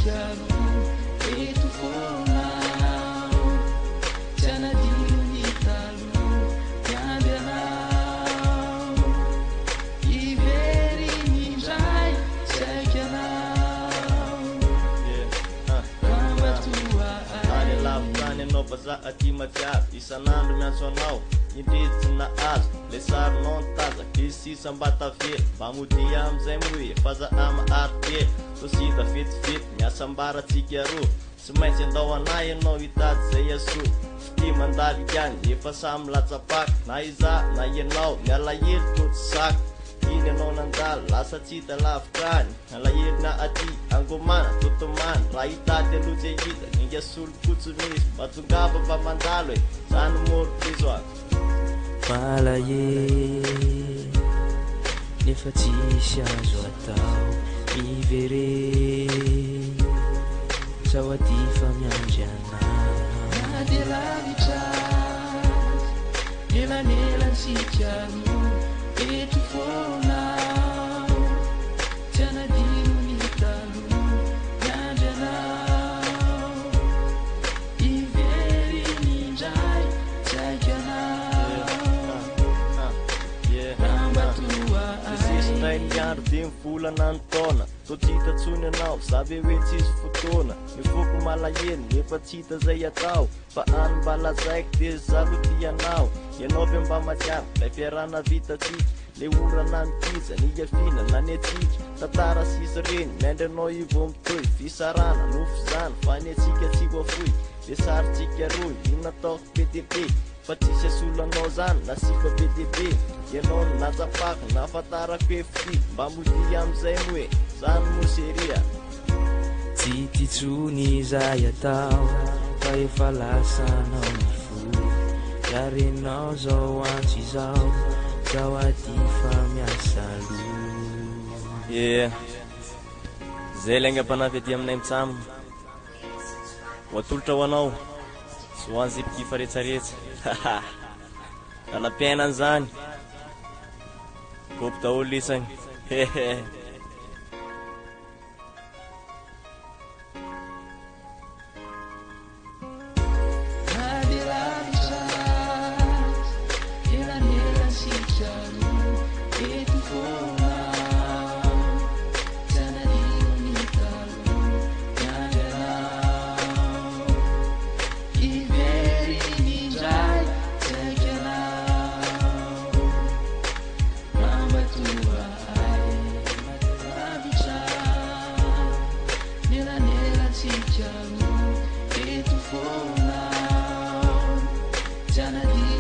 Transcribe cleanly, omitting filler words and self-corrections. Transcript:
sikiaro eto fonao tianadino hitalo miamby anao ivery mindray tsy aiky anao ambatoa Tany lavitany anao baza aty matiavy isan'andro miantso anao indriditsy na azo le sarinao nitazaky izy sisa mba tavely mba modia amizay moe faza ama arikely tosita vetivety miasambaratsika roa tsy maintsy andao anay anao hitady zay aso ty mandaly ihany efa samy latsapaky na iza na ianao mialahely totsy saky iny anao nandalo lasa tsy hita lavitrany alahely na aty angomana totomany raha hitady aloha zay hita ninga solo fotsy misy mba tongava mba mandalo e zany moro prizo ako malahely nefa tsisy azo atao ivery sao aty fa miandry anao na de lavitra elanelansikaro eto fonao tianadino mitalo miandry anao ivery mindray tsy aiky anao ambatoa Isisitray miandro de mivolana ny taona totsita tsony anao zavy hoe tsisy fotoana mifoky malahelo nefa tsy hita zay atao fa any mba lazaiky de zalody anao ianao be mba matiavy lay fiarana vitatsika le orana mikiza ny iafina na ny atsika tantara sisy reny miandry anao ivo mitoy fisarana nofizany fa ny atsika tsy voafoy de saritsika roy inataoko PDP fa tsisy asolanao zany na sifa PDP ianao natsapaky na fatarako efity mba modia amizay moe zany moseria tsy titsony zay atao fa efa lasanao mifo yarenao zao antso izao zao aty fa miasa lo zay lay angam-panavy aty aminay mitsamo ho atolotra ho anao sy ho anzipiky faretsaretsa dala-piainany zany kopy daholo isagny Eto fonao tianadino